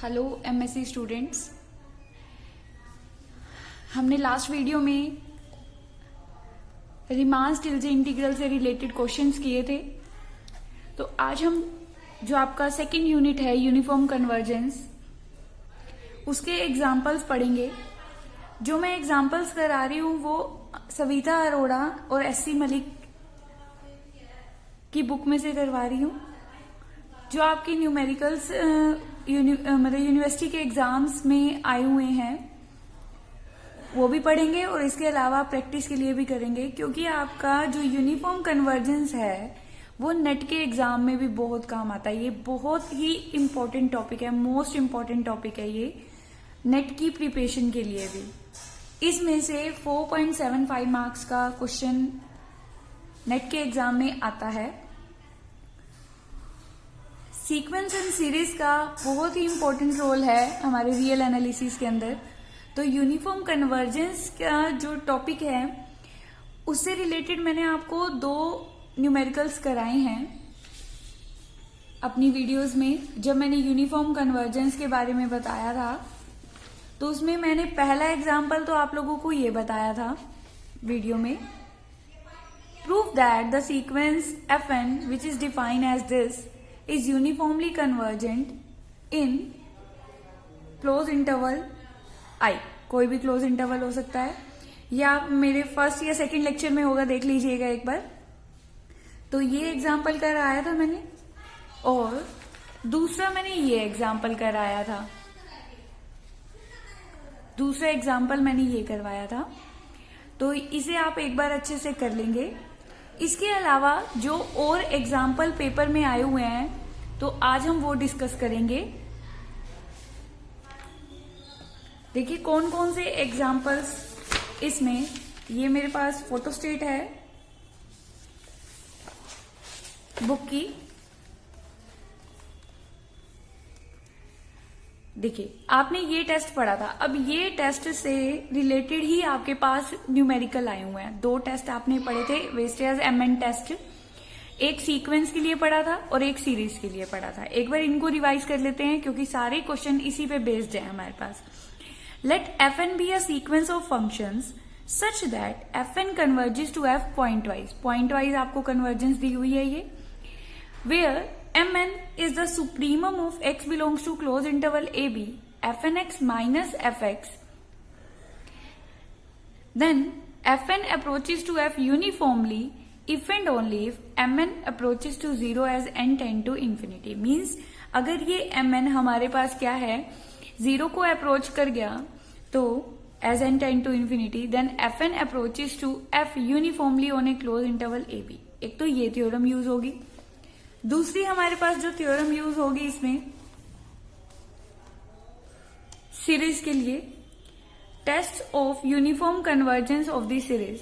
Hello MSc students, हमने last video में Riemann स्टिल्जे integral से रिलेटेड क्वेश्चंस किए थे। तो आज हम जो आपका सेकंड यूनिट है यूनिफॉर्म कन्वर्जेंस, उसके एग्जाम्पल्स पढ़ेंगे। जो मैं एग्जाम्पल्स करा रही हूँ वो सविता अरोड़ा और एससी मलिक की बुक में से करवा रही हूँ। जो आपके न्यूमेरिकल्स मतलब यूनिवर्सिटी के एग्जाम्स में आए हुए हैं वो भी पढ़ेंगे और इसके अलावा प्रैक्टिस के लिए भी करेंगे, क्योंकि आपका जो यूनिफॉर्म कन्वर्जेंस है वो नेट के एग्जाम में भी बहुत काम आता है। ये बहुत ही इम्पोर्टेंट टॉपिक है, मोस्ट इम्पोर्टेंट टॉपिक है ये नेट की प्रिपरेशन के लिए भी। इसमें से 4.75 मार्क्स का क्वेश्चन नेट के एग्जाम में आता है। सीक्वेंस एंड सीरीज का बहुत ही इंपॉर्टेंट रोल है हमारे रियल एनालिसिस के अंदर। तो यूनिफॉर्म कन्वर्जेंस का जो टॉपिक है उससे रिलेटेड मैंने आपको 2 न्यूमेरिकल्स कराए हैं अपनी वीडियोस में। जब मैंने यूनिफॉर्म कन्वर्जेंस के बारे में बताया था तो उसमें मैंने पहला एग्जाम्पल तो आप लोगों को ये बताया था वीडियो में, prove that the sequence fn which is defined as this is uniformly convergent in close interval I। कोई भी क्लोज इंटरवल हो सकता है, या मेरे फर्स्ट या सेकंड लेक्चर में होगा, देख लीजिएगा एक बार। तो ये एग्जाम्पल कराया था मैंने, और दूसरा मैंने ये एग्जाम्पल कराया था, दूसरा एग्जाम्पल मैंने ये करवाया था। तो इसे आप एक बार अच्छे से कर लेंगे। इसके अलावा जो और एग्जाम्पल पेपर में आए हुए हैं तो आज हम वो डिस्कस करेंगे। देखिए कौन कौन से एग्जाम्पल्स इसमें, ये मेरे पास फोटोस्टेट है बुक की। देखिए आपने ये टेस्ट पढ़ा था, अब ये टेस्ट से रिलेटेड ही आपके पास न्यूमेरिकल आए हुए हैं। 2 टेस्ट आपने पढ़े थे, वेस्टेज एमएन टेस्ट, एक सीक्वेंस के लिए पढ़ा था और एक सीरीज के लिए पढ़ा था। एक बार इनको रिवाइज कर लेते हैं क्योंकि सारे क्वेश्चन इसी पे बेस्ड है हमारे पास। Let fn be a sequence of functions such that fn converges to f point wise आपको कन्वर्जेंस दी हुई है ये, where mn is the supremum of x belongs to closed interval ab fnx minus fx, then fn approaches to f uniformly if and only if mn approaches to 0 as n tend to infinity। Means अगर ये mn हमारे पास क्या है, 0 को approach कर गया तो as n tend to infinity, then fn approaches to f uniformly on a closed interval ab। एक तो ये थ्योरम यूज होगी। दूसरी हमारे पास जो थ्योरम यूज होगी इसमें सीरीज के लिए, test of uniform convergence of the series,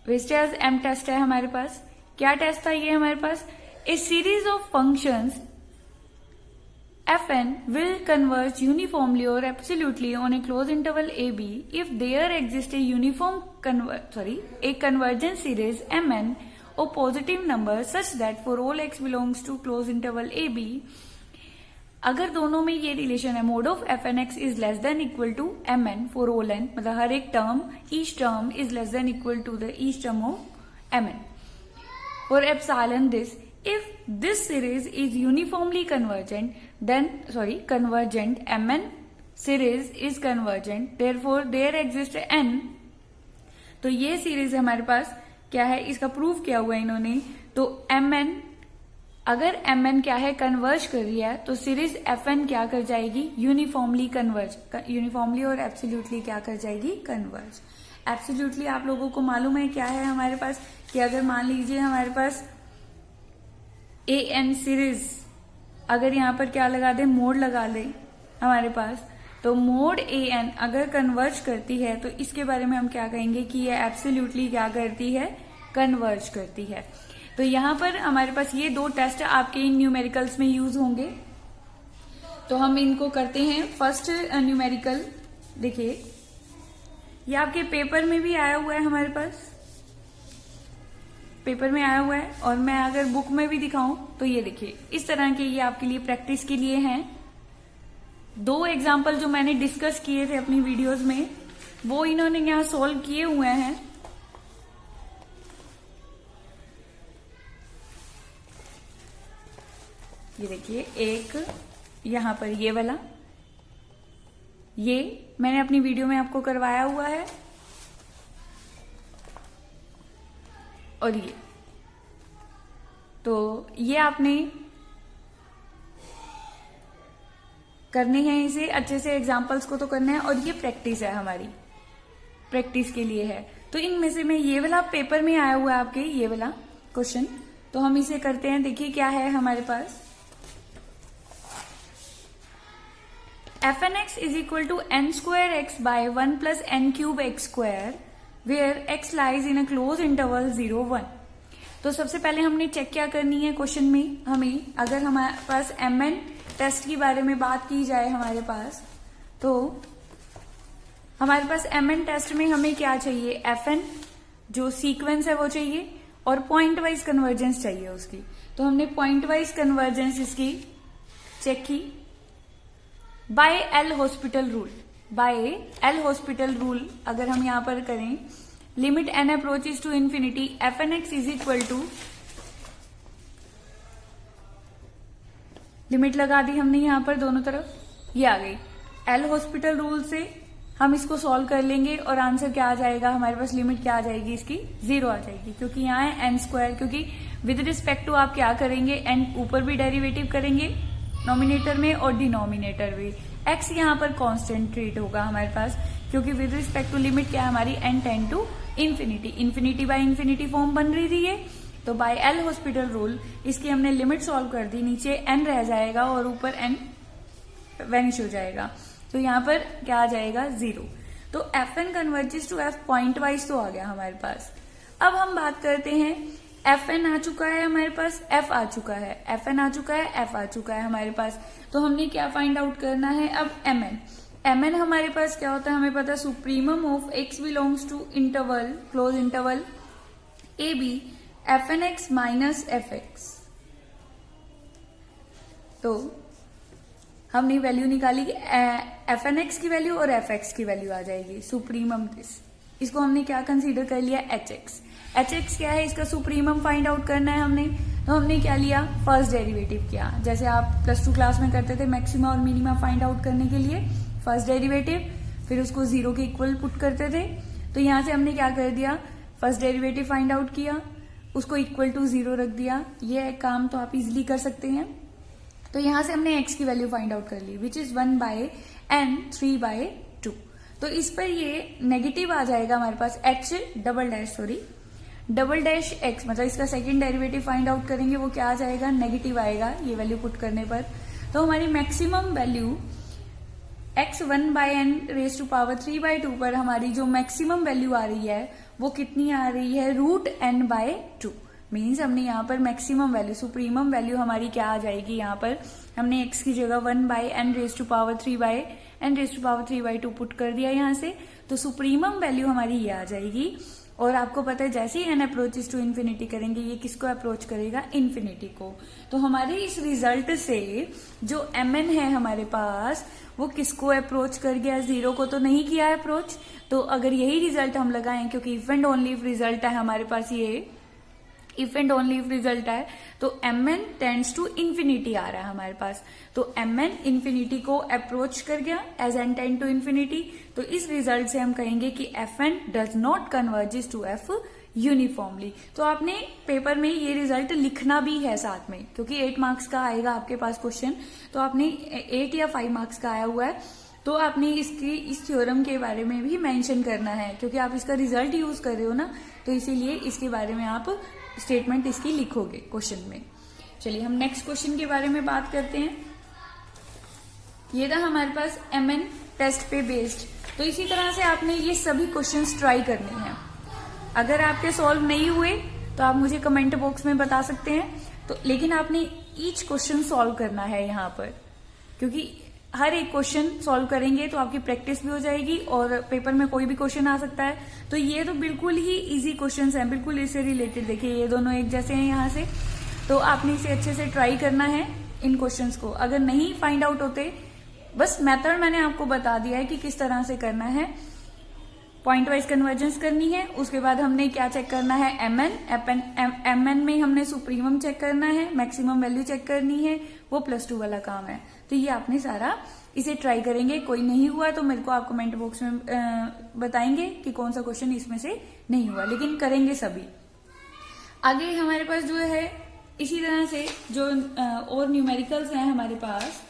Weierstrass M test है हमारे पास। क्या टेस्ट था ये हमारे पास, a series of functions fn will converge uniformly or absolutely on a closed interval ab if there exists a a convergent series mn of positive numbers such that for all x belongs to closed interval ab, अगर दोनों में ये relation है, mod of fnx is less than equal to mn for all n, मतलब हर एक term, each term is less than equal to the each term of mn for epsilon this, if this series is uniformly convergent then convergent mn series is convergent therefore there exists n। तो ये series हमारे पास क्या है, इसका proof किया हुआ है इन्होंने। तो mn, अगर mn क्या है, कन्वर्ज कर रही है, तो सीरीज fn क्या कर जाएगी, यूनिफॉर्मली कन्वर्ज, यूनिफॉर्मली और एब्सोल्युटली क्या कर जाएगी, कन्वर्ज। एब्सोल्युटली आप लोगों को मालूम है क्या है हमारे पास, कि अगर मान लीजिए हमारे पास an सीरीज, अगर यहाँ पर क्या लगा दे, मोड लगा दे हमारे पास, तो मोड an अगर कन्वर्ज करती है तो इसके बारे में हम क्या कहेंगे कि ये एब्सोल्युटली क्या करती है, कन्वर्ज करती है। तो यहाँ पर हमारे पास ये 2 टेस्ट आपके इन न्यूमेरिकल्स में यूज होंगे। तो हम इनको करते हैं। फर्स्ट न्यूमेरिकल देखिए, ये आपके पेपर में भी आया हुआ है, हमारे पास पेपर में आया हुआ है, और मैं अगर बुक में भी दिखाऊं तो ये देखिए इस तरह के, ये आपके लिए प्रैक्टिस के लिए हैं। 2 एग्जाम्पल जो मैंने डिस्कस किए थे अपनी वीडियोस में वो इन्होंने यहाँ सॉल्व किए हुए हैं। ये देखिए, एक यहाँ पर ये वाला, ये मैंने अपनी वीडियो में आपको करवाया हुआ है, और ये तो ये आपने करने हैं इसे अच्छे से, एग्जाम्पल्स को तो करना है, और ये प्रैक्टिस है, हमारी प्रैक्टिस के लिए है। तो इनमें से मैं ये वाला पेपर में आया हुआ है आपके, ये वाला क्वेश्चन, तो हम इसे करते हैं। देखिए क्या है हमारे पास, fn(x) is equal to n square x by 1 plus n cube x square where x lies in a closed interval 0, 1। तो सबसे पहले हमने चेक क्या करनी है क्वेश्चन में, हमें अगर हमारे पास mn टेस्ट के बारे में बात की जाए हमारे पास, तो हमारे पास mn टेस्ट में हमें क्या चाहिए, fn जो सीक्वेंस है वो चाहिए, और पॉइंट वाइज कन्वर्जेंस चाहिए उसकी। तो हमने पॉइंट वाइज कन्वर्जेंस इसकी चेक की by L Hospital rule. By L Hospital rule अगर हम यहां पर करें, limit n approaches to infinity fn(x) is equal to, limit लगा दी हमने यहां पर दोनों तरफ, ये आ गई। एल हॉस्पिटल रूल से हम इसको सॉल्व कर लेंगे और आंसर क्या आ जाएगा हमारे पास, लिमिट क्या आ जाएगी इसकी, 0 आ जाएगी, क्योंकि यहाँ है एन स्क्वायर, क्योंकि विद रिस्पेक्ट टू आप क्या करेंगे, एन ऊपर भी डेरिवेटिव करेंगे नॉमिनेटर में और डिनोमिनेटर में। एक्स यहाँ पर कांस्टेंट ट्रीट होगा हमारे पास, क्योंकि विद रिस्पेक्ट टू लिमिट क्या है हमारी, n tend to infinity, infinity by infinity form बन रही थी ये। तो बाय एल हॉस्पिटल रूल इसकी हमने लिमिट सॉल्व कर दी, नीचे एन रह जाएगा और ऊपर एन वेनिश हो जाएगा, तो यहाँ पर क्या आ जाएगा, 0। तो fn converges to f point wise तो आ गया हमारे पास। अब हम बात करते हैं, fn आ चुका है हमारे पास, f आ चुका है, fn आ चुका है, f आ चुका है हमारे पास, तो हमने क्या फाइंड आउट करना है अब, mn हमारे पास क्या होता है हमें पता है, supremum of x belongs to interval, close interval a b, fn(x) minus fx। तो हमने वैल्यू निकाली कि fn(x) की वैल्यू और fx की वैल्यू आ जाएगी, सुप्रीमम दिस, इसको हमने क्या कंसीडर कर लिया, hx। hx क्या है, इसका सुप्रीमम फाइंड आउट करना है हमने, तो हमने क्या लिया, फर्स्ट डेरिवेटिव किया, जैसे आप +2 क्लास में करते थे मैक्सिमा और मिनिमा फाइंड आउट करने के लिए, फर्स्ट डेरिवेटिव, फिर उसको 0 के इक्वल पुट करते थे। तो यहां से हमने क्या कर दिया, फर्स्ट डेरिवेटिव फाइंड आउट किया, उसको इक्वल टू 0 रख दिया, ये काम तो आप इजिली कर सकते हैं। तो यहां से हमने x की वैल्यू फाइंड आउट कर ली, विच इज 1/n 3/2। तो इस पर ये नेगेटिव आ जाएगा हमारे पास, डबल डैश x, मतलब इसका सेकंड डेरिवेटिव फाइंड आउट करेंगे, वो क्या आ जाएगा, नेगेटिव आएगा ये वैल्यू पुट करने पर। तो हमारी maximum value x 1/n raise to power 3/2 पर हमारी जो मैक्सिमम वैल्यू आ रही है वो कितनी आ रही है, √n/2। मीन्स हमने यहाँ पर मैक्सिमम वैल्यू, सुप्रीमम वैल्यू हमारी क्या आ जाएगी, यहाँ पर हमने x की जगह 1/n raise to power 3/2 put कर दिया यहाँ से, तो सुप्रीमम वैल्यू हमारी ये आ जाएगी। और आपको पता है जैसे ही n अप्रोचेस टू इन्फिनिटी करेंगे, ये किसको अप्रोच करेगा, इन्फिनिटी को। तो हमारे इस रिजल्ट से जो mn है हमारे पास, वो किसको अप्रोच कर गया, 0 को तो नहीं किया अप्रोच। तो अगर यही रिजल्ट हम लगाएं, क्योंकि if and only if result है हमारे पास, ये if and only if result है, तो mn टेंड्स टू इन्फिनिटी आ रहा है हमारे पास, तो mn इन्फिनिटी को अप्रोच कर गया as n tend to infinity. तो इस रिजल्ट से हम कहेंगे कि fn does not converges to f uniformly. तो आपने पेपर में ये रिजल्ट लिखना भी है साथ में, क्योंकि 8 मार्क्स का आएगा आपके पास क्वेश्चन, तो आपने 8 या 5 मार्क्स का आया हुआ है, तो आपने इस थ्योरम के बारे में भी मेंशन करना है, क्योंकि आप इसका रिजल्ट यूज कर रहे हो ना, तो इसीलिए इसके बारे में आप स्टेटमेंट इसकी लिखोगे क्वेश्चन में। चलिए हम नेक्स्ट क्वेश्चन के बारे में बात करते हैं। ये था हमारे पास mn टेस्ट पे बेस्ड। तो इसी तरह से आपने ये सभी क्वेश्चंस ट्राई करने हैं। अगर आपके सॉल्व नहीं हुए तो आप मुझे कमेंट बॉक्स में बता सकते हैं, तो लेकिन आपने ईच क्वेश्चन सॉल्व करना है यहाँ पर, क्योंकि हर एक क्वेश्चन सॉल्व करेंगे तो आपकी प्रैक्टिस भी हो जाएगी और पेपर में कोई भी क्वेश्चन आ सकता है। तो ये तो बिल्कुल ही इजी क्वेश्चंस हैं, बिल्कुल इससे रिलेटेड। देखिए ये दोनों एक जैसे हैं यहाँ से, तो आपने इसे अच्छे से ट्राई करना है इन क्वेश्चंस को। अगर नहीं फाइंड आउट होते बस मेथड मैंने आपको बता दिया है कि किस तरह से करना है। पॉइंट वाइज कन्वर्जेंस करनी है, उसके बाद हमने क्या चेक करना है, एमएन में हमने सुप्रीमम चेक करना है, मैक्सिमम वैल्यू चेक करनी है, वो +2 वाला काम है। तो ये आपने सारा इसे ट्राई करेंगे। कोई नहीं हुआ तो मेरे को आप कमेंट बॉक्स में बताएंगे कि कौन सा क्वेश्चन इसमें से नहीं हुआ, लेकिन करेंगे सभी। आगे हमारे पास जो है इसी तरह से जो और न्यूमेरिकल्स हैं हमारे पास,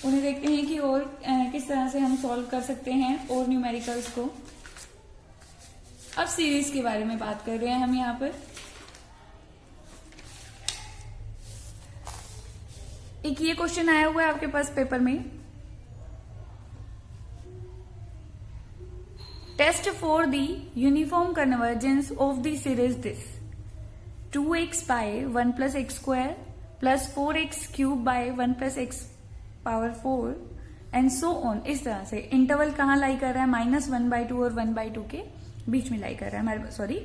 उन्हें देखते हैं कि और किस तरह से हम सॉल्व कर सकते हैं और न्यूमेरिकल्स को। अब सीरीज के बारे में बात कर रहे हैं हम यहाँ पर। एक ये क्वेश्चन आया हुआ है आपके पास पेपर में, test for the uniform convergence of the series this 2x by 1 + x² + 4x³ by 1 + x⁴ and so on. इस तरह से इंटरवल कहाँ लाई कर रहा है, -1/2 और 1/2 के बीच में लाई कर रहा है हमारे पास। सॉरी,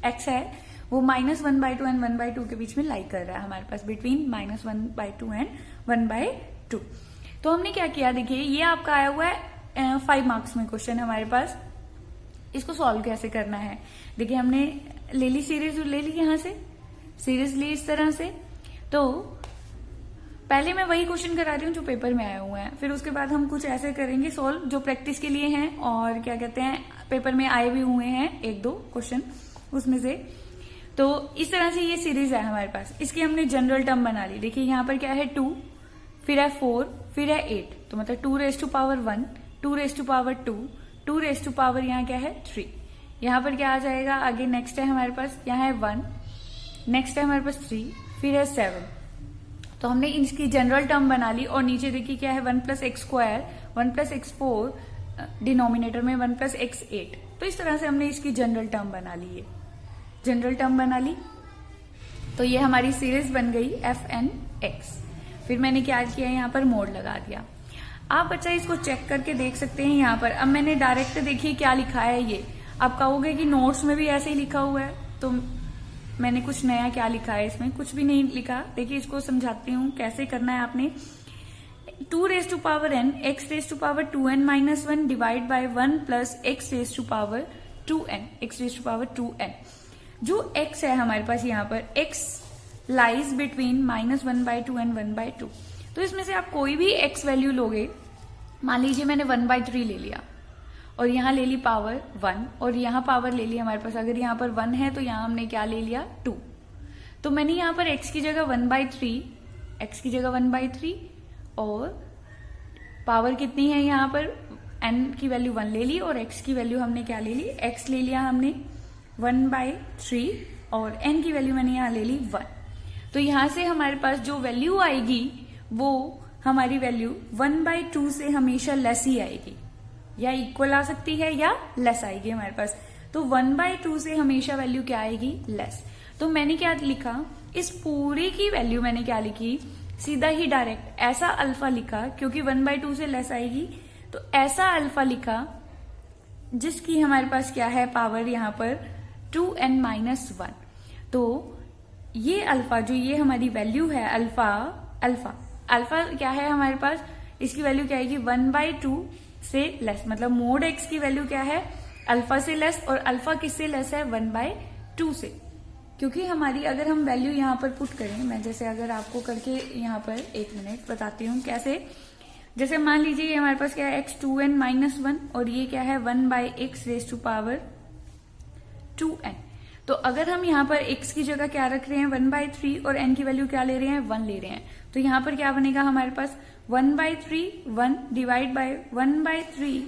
x है वो -1/2 एंड 1/2 के बीच में लाई कर रहा है हमारे पास, बिटवीन -1/2 एंड 1/2। तो हमने क्या किया, देखिए ये आपका आया हुआ है 5 मार्क्स में क्वेश्चन हमारे पास। इसको सॉल्व कैसे करना है, देखिए हमने ले ली सीरीज, ले ली यहां से सीरीज ली इस तरह से। तो पहले मैं वही क्वेश्चन करा रही हूँ जो पेपर में आए हुए हैं, फिर उसके बाद हम कुछ ऐसे करेंगे सॉल्व जो प्रैक्टिस के लिए हैं और क्या कहते हैं पेपर में आए भी हुए हैं 1-2 क्वेश्चन उसमें से। तो इस तरह से ये सीरीज है हमारे पास। इसकी हमने जनरल टर्म बना ली। देखिए यहाँ पर क्या है 2, फिर है 4, फिर है 8, तो मतलब 2⁻1, 2⁻2, 2⁻, यहाँ क्या है 3। यहाँ पर क्या आ जाएगा आगे, नेक्स्ट है हमारे पास, यहाँ है 1, नेक्स्ट है हमारे पास 3, फिर है 7। तो हमने इसकी जनरल टर्म बना ली और नीचे देखिए क्या है 1 + x², 1 + x⁴, डिनोमिनेटर में 1 + x8। तो इस तरह से हमने इसकी जनरल टर्म बना ली है, जनरल टर्म बना ली। तो ये हमारी सीरीज बन गई f(n)x। फिर मैंने क्या किया, यहाँ पर मोड लगा दिया। आप बच्चा इसको चेक करके देख सकते हैं यहाँ पर। अब मैंने डायरेक्ट देखिए क्या लिखा है, ये आप कहोगे कि नोट्स में भी ऐसे ही लिखा हुआ है, तो मैंने कुछ नया क्या लिखा है, इसमें कुछ भी नहीं लिखा। देखिए इसको समझाती हूँ कैसे करना है आपने। 2⁻n x⁻2n-1 divide by 1 + x⁻2n। जो x है हमारे पास यहाँ पर, x लाइज बिटवीन -1/2 एंड 1/2। तो इसमें से आप कोई भी x वैल्यू लोगे, मान लीजिए मैंने 1/3 ले लिया और यहाँ ले ली पावर 1 और यहाँ पावर ले ली हमारे पास, अगर यहाँ पर 1 है तो यहाँ हमने क्या ले लिया 2। तो मैंने यहाँ पर x की जगह 1/3 और पावर कितनी है यहाँ पर n की वैल्यू 1 ले ली और x की वैल्यू हमने क्या ले ली, x ले लिया हमने 1/3 और n की वैल्यू मैंने यहाँ ले ली 1। तो यहाँ से हमारे पास जो वैल्यू आएगी वो हमारी वैल्यू 1/2 से हमेशा लेस ही आएगी, या इक्वल आ सकती है या लेस आएगी हमारे पास। तो 1/2 से हमेशा वैल्यू क्या आएगी, लेस। तो मैंने क्या लिखा, इस पूरी की वैल्यू मैंने क्या लिखी, सीधा ही डायरेक्ट ऐसा अल्फा लिखा, क्योंकि 1/2 से लेस आएगी तो ऐसा अल्फा लिखा जिसकी हमारे पास क्या है पावर यहाँ पर 2n-1। तो ये अल्फा जो ये हमारी वैल्यू है अल्फा क्या है हमारे पास, इसकी वैल्यू क्या आएगी 1/2 से लेस, मतलब मोड x की वैल्यू क्या है अल्फा से लेस, और अल्फा किससे लेस है 1/2 से। क्योंकि हमारी अगर हम वैल्यू यहाँ पर पुट करें, मैं जैसे अगर आपको करके यहाँ पर 1 मिनट बताती हूँ कैसे। जैसे मान लीजिए ये हमारे पास क्या है x2n-1 और ये क्या है 1/x⁻2n। तो अगर हम यहाँ पर x की जगह क्या रख रहे हैं 1/3 और n की वैल्यू क्या ले रहे हैं 1 ले रहे हैं, तो यहाँ पर क्या बनेगा हमारे पास 1/3 डिवाइड बाय 1/3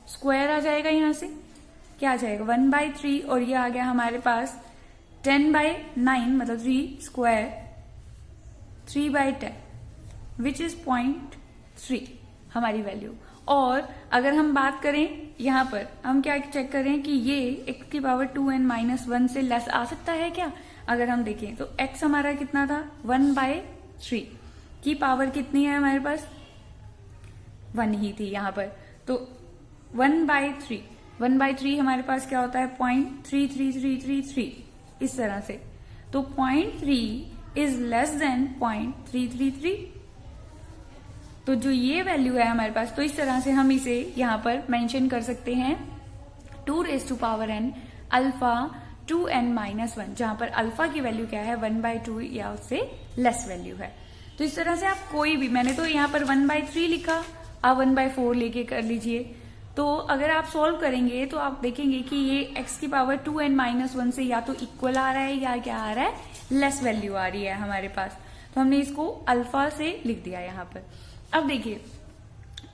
स्क्वायर आ जाएगा। यहाँ से क्या आ जाएगा 1/3 और ये आ गया हमारे पास 10/9 मतलब 3 स्क्वायर 3/10 विच इज 0.3 हमारी वैल्यू। और अगर हम बात करें यहाँ पर हम क्या चेक करें कि ये x⁻2n-1 से लेस आ सकता है क्या। अगर हम देखें तो x हमारा कितना था 1/3 की पावर कितनी है हमारे पास 1 ही थी यहाँ पर। तो 1/3 हमारे पास क्या होता है 0.33333 इस तरह से। तो 0.3 इज लेस देन 0.333। तो जो ये वैल्यू है हमारे पास, तो इस तरह से हम इसे यहाँ पर मेंशन कर सकते हैं 2n अल्फा 2n-1, जहां पर अल्फा की वैल्यू क्या है 1/2 या उससे लेस वैल्यू है। तो इस तरह से आप कोई भी, मैंने तो यहाँ पर 1/3 लिखा, आप 1/4 लेके कर लीजिए। तो अगर आप सॉल्व करेंगे तो आप देखेंगे कि ये x की पावर 2n-1 से या तो इक्वल आ रहा है या क्या आ रहा है, लेस वैल्यू आ रही है हमारे पास। तो हमने इसको अल्फा से लिख दिया यहाँ पर। अब देखिए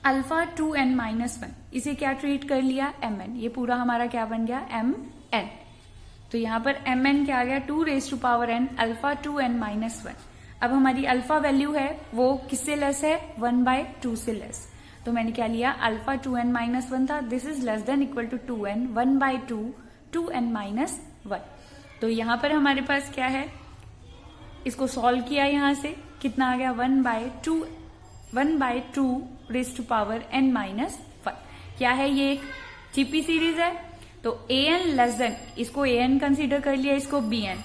अल्फा 2n-1, इसे क्या ट्रीट कर लिया, mn, ये पूरा हमारा क्या बन गया, mn। तो यहाँ पर mn क्या आ गया, 2n अल्फा 2n-1। अब हमारी अल्फा वैल्यू है वो किससे लेस है, 1/2 से लेस। तो मैंने क्या लिया, अल्फा 2n-1 था, this is less than equal to 2n, 1/2 2n-1। तो यहाँ पर हमारे पास क्या है, इसको सॉल्व किया, यहां से कितना आ गया, 1/2 रेज टू पावर n-1। क्या है, ये एक जीपी सीरीज है। तो an लेस देन, इसको an कंसीडर कर लिया, इसको bn।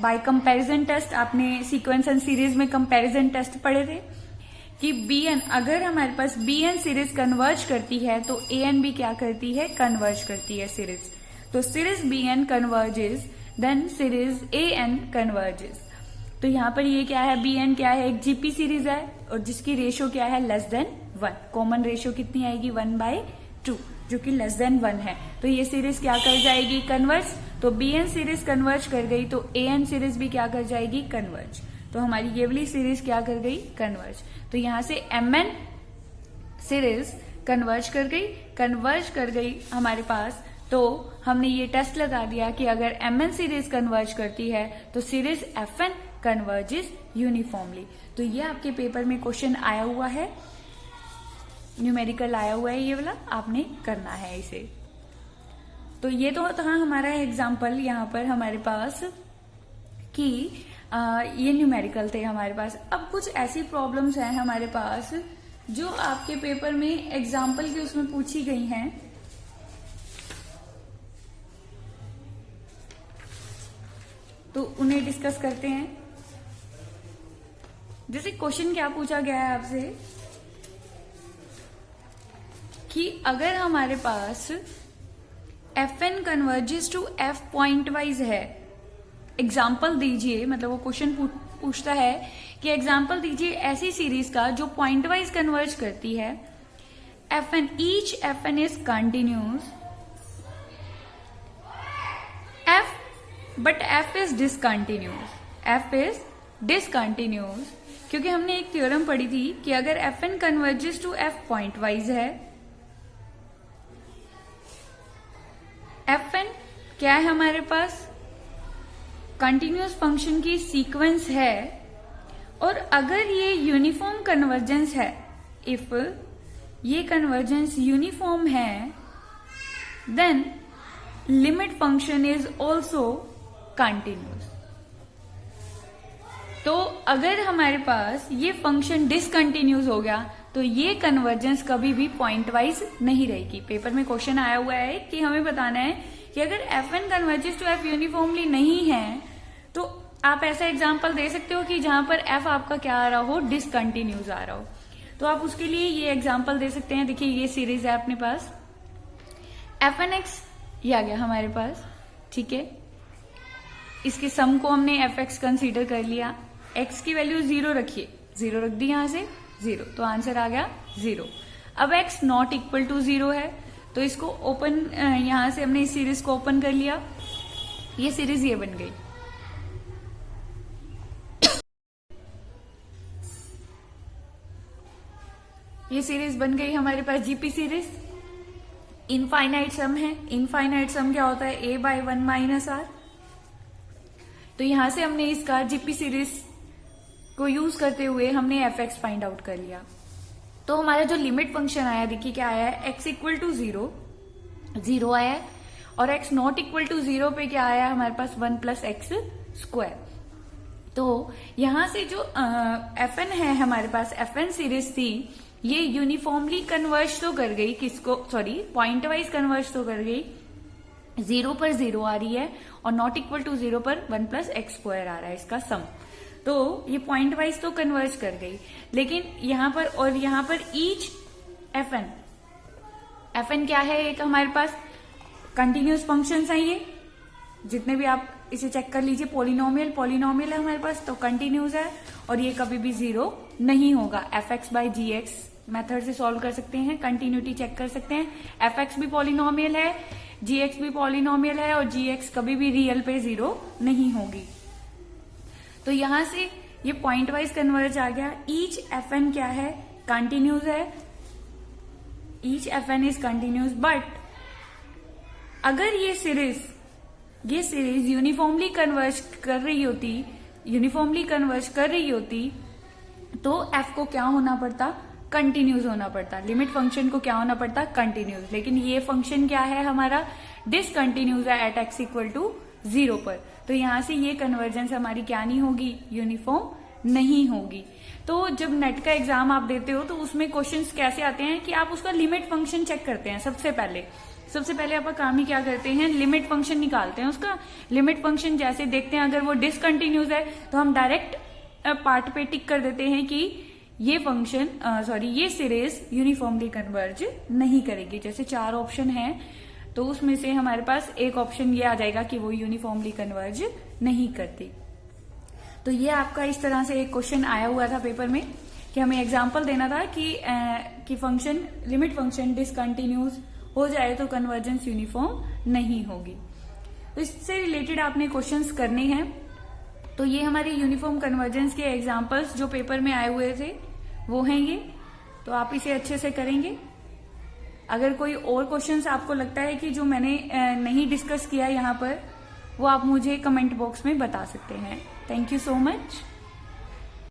बाय कंपैरिजन टेस्ट, आपने सीक्वेंस एंड सीरीज में कंपैरिजन टेस्ट पढ़े थे कि bn, अगर हमारे पास bn सीरीज कन्वर्ज करती है तो an भी क्या करती है, कन्वर्ज करती है सीरीज। तो series bn converges, then series an converges. तो यहाँ पर ये क्या है, bn क्या है, एक जीपी सीरीज है और जिसकी रेशियो क्या है, लेस देन 1। कॉमन रेशियो कितनी आएगी, 1/2, जो कि लेस देन 1 है। तो ये सीरीज क्या कर जाएगी, कन्वर्ज। तो bn सीरीज कन्वर्ज कर गई तो an सीरीज भी क्या कर जाएगी, कन्वर्ज। तो हमारी ये वाली सीरीज क्या कर गई, कन्वर्ज। तो यहां से mn सीरीज कन्वर्ज कर गई हमारे पास। तो हमने ये टेस्ट लगा दिया कि अगर mn सीरीज कन्वर्ज करती है तो सीरीज fn कन्वर्जेस यूनिफॉर्मली। तो ये आपके पेपर में क्वेश्चन आया हुआ है, न्यूमेरिकल आया हुआ है, ये वाला आपने करना है इसे। तो ये तो था हमारा एग्जाम्पल यहाँ पर हमारे पास कि ये न्यूमेरिकल थे हमारे पास। अब कुछ ऐसी प्रॉब्लम्स हैं हमारे पास जो आपके पेपर में एग्जाम्पल के उसमें पूछी गई हैं। तो उन्हें डिस्कस करते हैं। जैसे क्वेश्चन क्या पूछा गया है आपसे कि अगर हमारे पास fn converges to f point wise है, एग्जाम्पल दीजिए, मतलब वो क्वेश्चन पूछता है कि एग्जाम्पल दीजिए ऐसी सीरीज का जो पॉइंट वाइज कन्वर्ज करती है। fn, each fn is continuous, but f is discontinuous. क्योंकि हमने एक थ्योरम पढ़ी थी कि अगर fn converges to f point wise है, fn क्या है हमारे पास, कंटिन्यूस फंक्शन की सीक्वेंस है, और अगर ये यूनिफॉर्म कन्वर्जेंस है, इफ ये कन्वर्जेंस यूनिफॉर्म है, then limit function is also continuous. तो अगर हमारे पास ये फंक्शन डिसकंटिन्यूस हो गया तो ये कन्वर्जेंस कभी भी पॉइंट वाइज नहीं रहेगी। पेपर में क्वेश्चन आया हुआ है कि हमें बताना है कि अगर fn converges to f uniformly नहीं है तो आप ऐसा एग्जांपल दे सकते हो कि जहां पर f आपका क्या आ रहा हो, डिसकंटिन्यूस आ रहा हो। तो आप उसके लिए ये एग्जांपल दे सकते हैं। देखिए ये सीरीज है अपने पास, fnx ये आ गया हमारे पास, ठीक है। इसके सम को हमने fx कंसीडर कर लिया, x की वैल्यू 0 रखिए, 0 रख दी यहां से 0, तो आंसर आ गया 0। अब x नॉट इक्वल टू 0 है तो इसको ओपन, यहां से हमने इस सीरीज को ओपन कर लिया, ये सीरीज ये बन गई। ये सीरीज बन गई हमारे पास जीपी सीरीज। इनफाइनाइट सम है, इनफाइनाइट सम क्या होता है, a/1 माइनस r। तो यहां से हमने इसका जीपी सीरीज को यूज करते हुए हमने fx फाइंड आउट कर लिया। तो हमारा जो लिमिट फंक्शन आया, देखिए क्या आया है, x इक्वल टू 0 आया है, और x नॉट इक्वल टू 0 पे क्या आया हमारे पास 1 प्लस एक्स स्क्वायर। तो यहां से जो fn है हमारे पास, fn सीरीज थी, ये यूनिफॉर्मली कन्वर्ज तो कर गई, किसको, सॉरी पॉइंट वाइज कन्वर्ज तो कर गई, 0 पर 0 आ रही है और नॉट इक्वल टू 0 पर 1 प्लस एक्स स्क्वायर आ रहा है इसका सम। तो ये पॉइंट वाइज तो कन्वर्ज कर गई, लेकिन यहाँ पर और यहाँ पर ईच एफएन क्या है, एक हमारे पास कंटिन्यूस फंक्शंस हैं, ये जितने भी आप इसे चेक कर लीजिए, पॉलिनोमियल है हमारे पास, तो कंटिन्यूस है और ये कभी भी जीरो नहीं होगा। fx/gx मेथड से सॉल्व कर सकते हैं, कंटिन्यूटी चेक कर सकते हैं। fx भी पॉलिनोमियल है, gx भी पॉलिनोमियल है और gx कभी भी रियल पे जीरो नहीं होगी। तो यहां से ये पॉइंट वाइज कन्वर्ज आ गया। ईच fn क्या है, कंटिन्यूस है, each fn is continuous, but अगर ये सीरीज यूनिफॉर्मली कन्वर्ज कर रही होती तो f को क्या होना पड़ता, कंटिन्यूस होना पड़ता। लिमिट फंक्शन को क्या होना पड़ता, कंटिन्यूस। लेकिन ये फंक्शन क्या है हमारा, डिसकंटिन्यूस है एट x इक्वल टू 0 पर। तो यहां से ये कन्वर्जेंस हमारी क्या नहीं होगी, यूनिफॉर्म नहीं होगी। तो जब नेट का एग्जाम आप देते हो तो उसमें क्वेश्चंस कैसे आते हैं कि आप उसका लिमिट फंक्शन चेक करते हैं। सबसे पहले आप काम ही क्या करते हैं, लिमिट फंक्शन निकालते हैं। उसका लिमिट फंक्शन जैसे देखते हैं, अगर वो डिसकंटिन्यूस है तो हम डायरेक्ट पार्ट पे टिक कर देते हैं कि ये सीरीज यूनिफॉर्मली कन्वर्ज नहीं करेगी। जैसे 4 ऑप्शन है तो उसमें से हमारे पास एक ऑप्शन ये आ जाएगा कि वो यूनिफॉर्मली कन्वर्ज नहीं करती। तो ये आपका इस तरह से एक क्वेश्चन आया हुआ था पेपर में कि हमें एग्जाम्पल देना था कि फंक्शन लिमिट फंक्शन डिसकंटिन्यूस हो जाए तो कन्वर्जेंस यूनिफॉर्म नहीं होगी। तो इससे रिलेटेड आपने क्वेश्चंस करने हैं। तो ये हमारे यूनिफॉर्म कन्वर्जेंस के एग्जांपल्स जो पेपर में आए हुए थे वो हैं ये, तो आप इसे अच्छे से करेंगे। अगर कोई और क्वेश्चंस आपको लगता है कि जो मैंने नहीं डिस्कस किया यहाँ पर, वो आप मुझे कमेंट बॉक्स में बता सकते हैं। Thank you so much.